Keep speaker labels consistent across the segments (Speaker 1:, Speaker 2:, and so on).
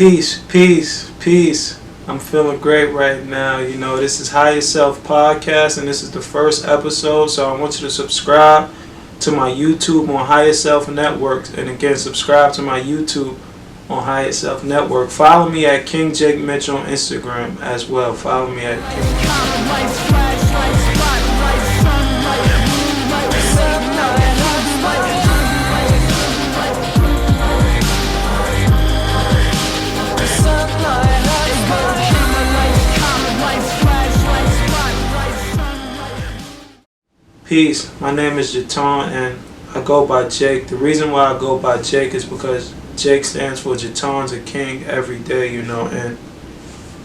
Speaker 1: Peace, peace, peace. I'm feeling great right now. This is Higherselfpodcast, and this is the first episode, so I want you to subscribe to my YouTube on Higher Self Network, and again, subscribe to my YouTube on Higher Self Network. Follow me at King Jake Mitch on Instagram as well. Follow me at King. Peace. My name is Jaytaun and I go by Jake. The reason why I go by Jake is because Jake stands for Jaytaun's a king every day, and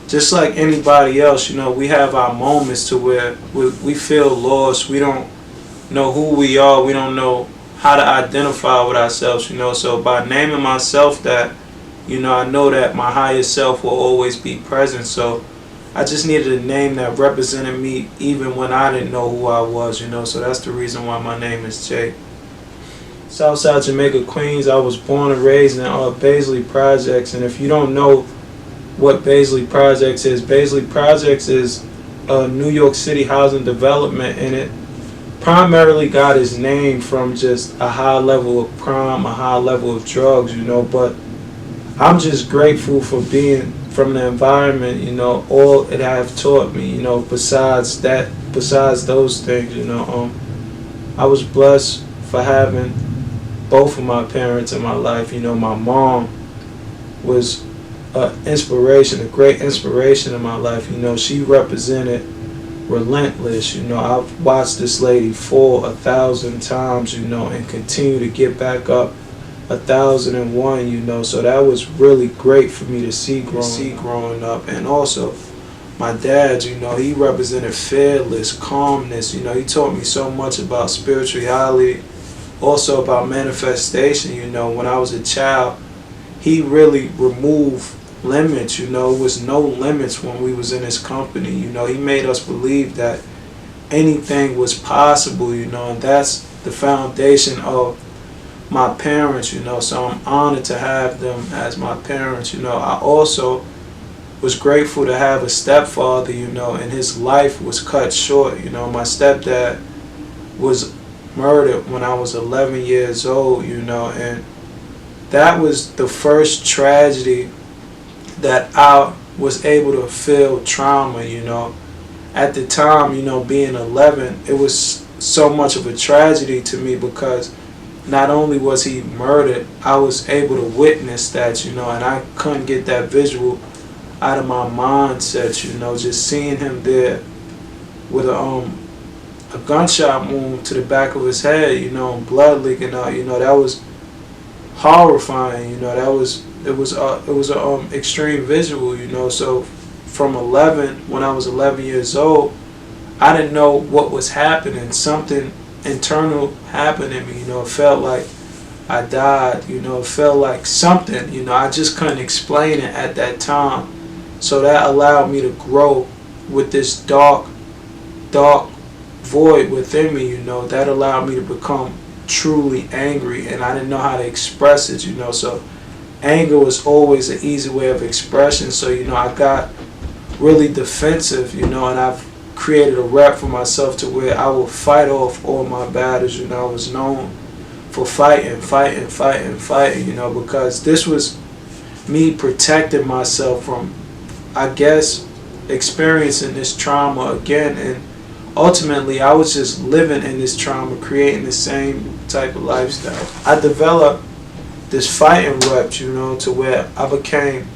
Speaker 1: just like anybody else, we have our moments to where we feel lost. We don't know who we are. We don't know how to identify with ourselves, So by naming myself that, I know that my higher self will always be present. So I just needed a name that represented me even when I didn't know who I was, So that's the reason why my name is Jake. Southside Jamaica, Queens. I was born and raised in Baisley Projects. And if you don't know what Baisley Projects is a New York City housing development, and it primarily got its name from just a high level of crime, a high level of drugs, But I'm just grateful for being from the environment, all it have taught me, besides those things, I was blessed for having both of my parents in my life. My mom was an inspiration, a great inspiration in my life. She represented relentless. I've watched this lady fall 1,000 times, and continue to get back up 1,001, so that was really great for me to see growing up. And also my dad, he represented fearless calmness. He taught me so much about spirituality, also about manifestation. When I was a child, he really removed limits. It was no limits when we was in his company. He made us believe that anything was possible, and that's the foundation of my parents, so I'm honored to have them as my parents. I also was grateful to have a stepfather, and his life was cut short. My stepdad was murdered when I was 11 years old, and that was the first tragedy that I was able to feel trauma, At the time, being 11, it was so much of a tragedy to me because not only was he murdered, I was able to witness that, and I couldn't get that visual out of my mindset, just seeing him there with a gunshot wound to the back of his head, and blood leaking out, that was horrifying, it was a extreme visual, so from 11, when I was 11 years old, I didn't know what was happening. Something internal happened in me, it felt like I died, it felt like something, I just couldn't explain it at that time. So that allowed me to grow with this dark void within me, that allowed me to become truly angry, and I didn't know how to express it, so anger was always an easy way of expression. So, I got really defensive, and I've created a rep for myself to where I will fight off all my battles. I was known for fighting, because this was me protecting myself from, I guess, experiencing this trauma again. And ultimately, I was just living in this trauma, creating the same type of lifestyle. I developed this fighting rep, to where I became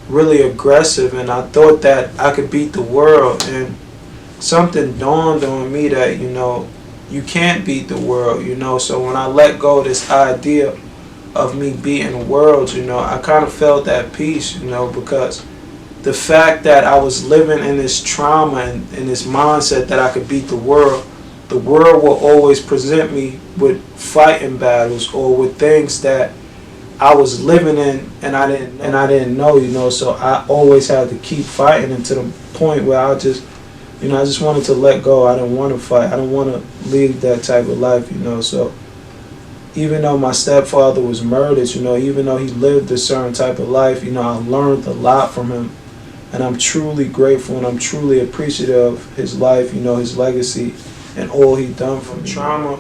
Speaker 1: really aggressive, and I thought that I could beat the world. And something dawned on me that, you can't beat the world, So when I let go of this idea of me beating the world, I kind of felt at peace, because the fact that I was living in this trauma and in this mindset that I could beat the world will always present me with fighting battles or with things that I was living in and I didn't know, So I always had to keep fighting, and to the point where I just wanted to let go. I didn't want to fight. I didn't want to live that type of life, So even though my stepfather was murdered, even though he lived a certain type of life, I learned a lot from him. And I'm truly grateful and I'm truly appreciative of his life, his legacy and all he done for me. Trauma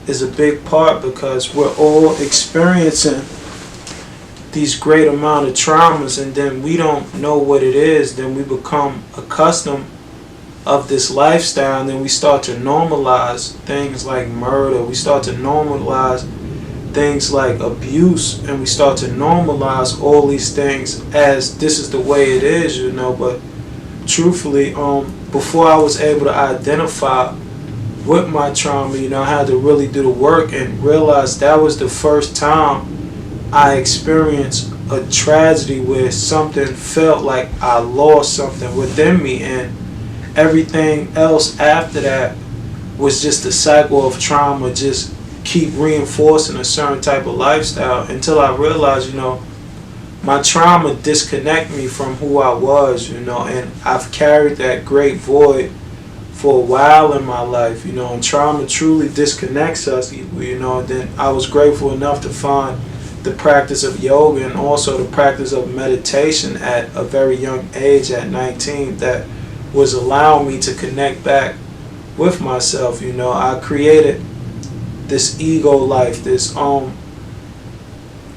Speaker 1: is a big part because we're all experiencing these great amount of traumas, and then we don't know what it is. Then we become accustomed of this lifestyle, and then we start to normalize things like murder. We start to normalize things like abuse, and we start to normalize all these things as this is the way it is, but truthfully, before I was able to identify with my trauma, I had to really do the work and realize that was the first time I experienced a tragedy where something felt like I lost something within me, and everything else after that was just a cycle of trauma, just keep reinforcing a certain type of lifestyle until I realized, my trauma disconnected me from who I was, and I've carried that great void for a while in my life, and trauma truly disconnects us, Then I was grateful enough to find the practice of yoga and also the practice of meditation at a very young age, at 19, that was allowing me to connect back with myself. I created this ego life, this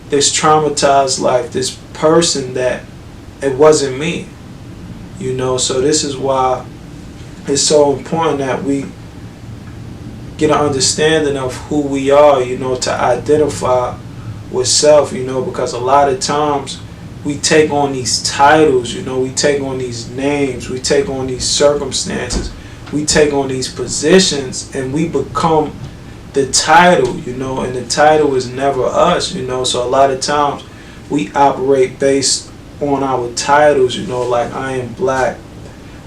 Speaker 1: traumatized life, this person that it wasn't me. So this is why it's so important that we get an understanding of who we are, to identify with self, because a lot of times we take on these titles, we take on these names, we take on these circumstances, we take on these positions, and we become the title, and the title is never us, so a lot of times we operate based on our titles, like I am black,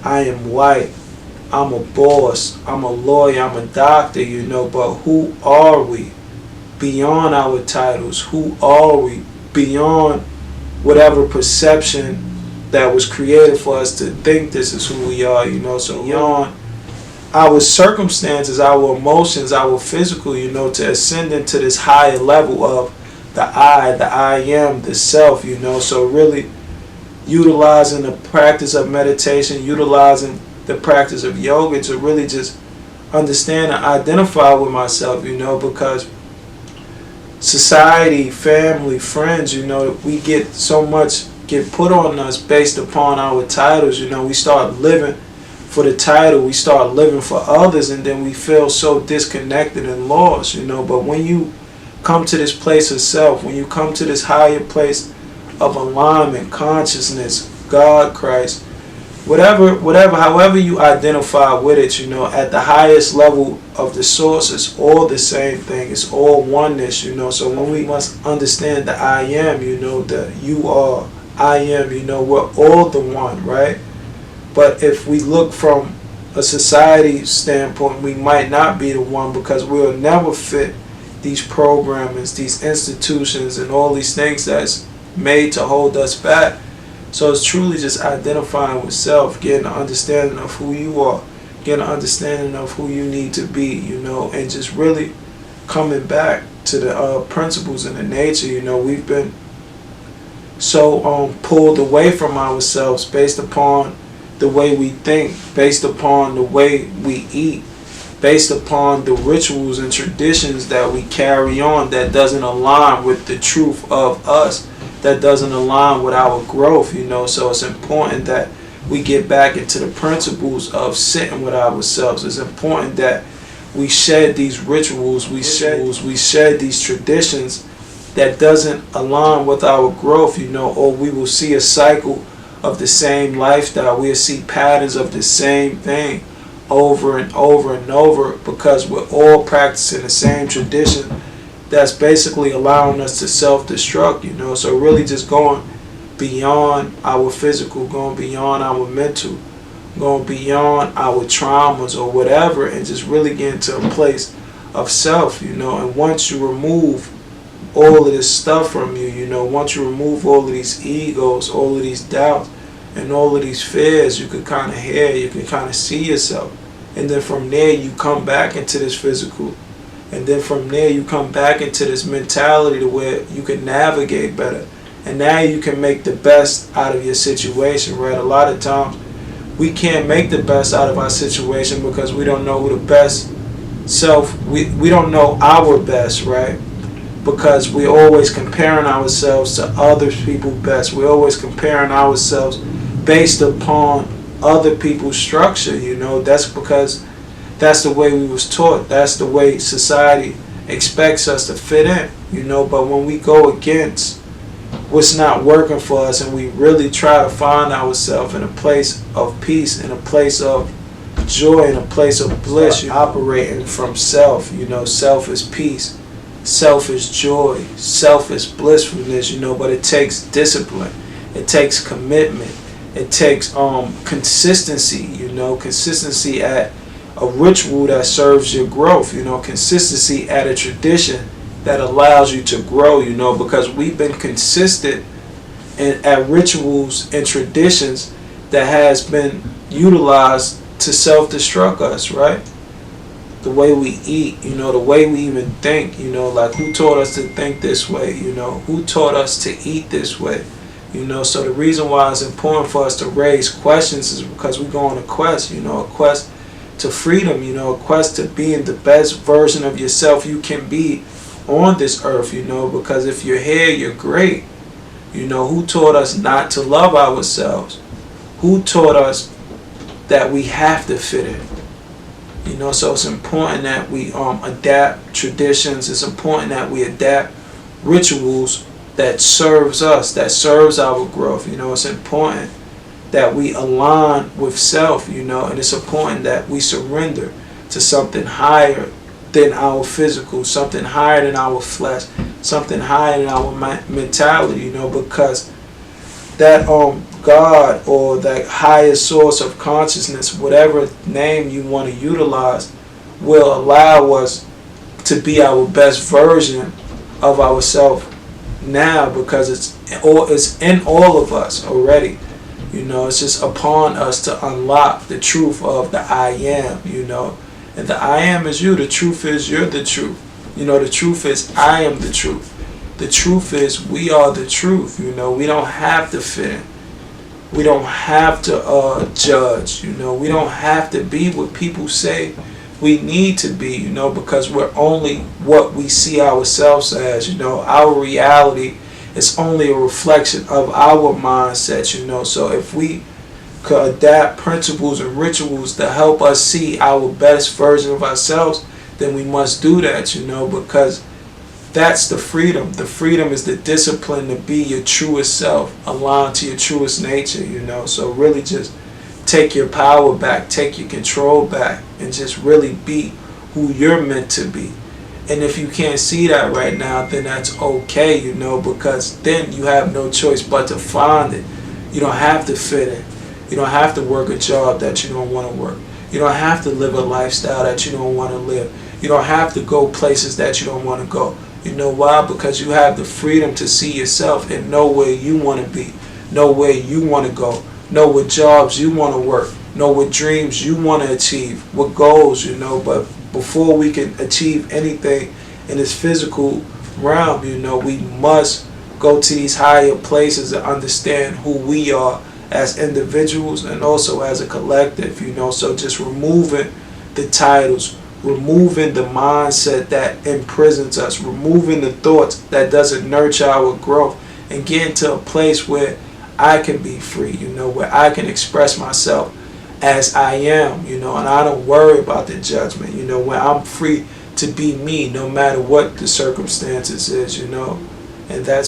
Speaker 1: I am white, I'm a boss, I'm a lawyer, I'm a doctor, but who are we beyond our titles? Who are we beyond whatever perception that was created for us to think this is who we are, so beyond our circumstances, our emotions, our physical, to ascend into this higher level of the I am, the self, so really utilizing the practice of meditation, utilizing the practice of yoga to really just understand and identify with myself, because society, family, friends, we get so much get put on us based upon our titles, we start living for the title, we start living for others, and then we feel so disconnected and lost, but when you come to this place of self, when you come to this higher place of alignment, consciousness, God, Christ, however you identify with it, at the highest level of the source, it's all the same thing. It's all oneness, So when we must understand the I am, the you are, I am, we're all the one, right? But if we look from a society standpoint, we might not be the one because we'll never fit these programmings, these institutions, and all these things that's made to hold us back. So it's truly just identifying with self, getting an understanding of who you are, getting an understanding of who you need to be, and just really coming back to the principles and the nature. We've been so pulled away from ourselves based upon the way we think, based upon the way we eat, based upon the rituals and traditions that we carry on that doesn't align with the truth of us, that doesn't align with our growth, So it's important that we get back into the principles of sitting with ourselves. It's important that we shed these rituals, we shed these traditions that doesn't align with our growth, or we will see a cycle of the same lifestyle. We'll see patterns of the same thing over and over and over because we're all practicing the same tradition that's basically allowing us to self-destruct, So really just going beyond our physical, going beyond our mental, going beyond our traumas or whatever, and just really getting to a place of self, And once you remove all of this stuff from you, once you remove all of these egos, all of these doubts, and all of these fears, you can kind of hear, you can kind of see yourself. And then from there, you come back into this physical, And then from there you come back into this mentality to where you can navigate better. And now you can make the best out of your situation, right? A lot of times we can't make the best out of our situation because we don't know who the best we don't know our best, right? Because we're always comparing ourselves to other people's best. We're always comparing ourselves based upon other people's structure, That's because that's the way we was taught. That's the way society expects us to fit in, But when we go against what's not working for us and we really try to find ourselves in a place of peace, in a place of joy, in a place of bliss, operating from self, self is peace, self is joy, self is blissfulness, but it takes discipline, it takes commitment, it takes consistency, consistency at a ritual that serves your growth, consistency at a tradition that allows you to grow, because we've been consistent at rituals and traditions that has been utilized to self-destruct us, right? The way we eat, the way we even think, like who taught us to think this way, who taught us to eat this way, so the reason why it's important for us to raise questions is because we go on a quest, a quest to freedom, a quest to being the best version of yourself you can be on this earth, because if you're here, you're great. Who taught us not to love ourselves? Who taught us that we have to fit in? So it's important that we adapt traditions. It's important that we adapt rituals that serves us, that serves our growth. It's important that we align with self, and it's important that we surrender to something higher than our physical, something higher than our flesh, something higher than our mentality, because that God or that higher source of consciousness, whatever name you want to utilize, will allow us to be our best version of ourselves now, because it's in all of us already. It's just upon us to unlock the truth of the I am, And the I am is you. The truth is you're the truth. The truth is I am the truth. The truth is we are the truth. We don't have to fit in. We don't have to judge. We don't have to be what people say we need to be, because we're only what we see ourselves as. Our reality is only a reflection of our mindset, So if we could adapt principles and rituals to help us see our best version of ourselves, then we must do that, because that's the freedom. The freedom is the discipline to be your truest self, aligned to your truest nature, So really just take your power back, take your control back, and just really be who you're meant to be. And if you can't see that right now, then that's okay, because then you have no choice but to find it. You don't have to fit in. You don't have to work a job that you don't want to work. You don't have to live a lifestyle that you don't want to live. You don't have to go places that you don't want to go. You know why? Because you have the freedom to see yourself and know where you want to be, know where you want to go, know what jobs you want to work, know what dreams you want to achieve, what goals, But before we can achieve anything in this physical realm, we must go to these higher places and understand who we are as individuals and also as a collective, So just removing the titles, removing the mindset that imprisons us, removing the thoughts that doesn't nurture our growth, and getting to a place where I can be free, where I can express myself as I am, and I don't worry about the judgment, when I'm free to be me no matter what the circumstances is, and that's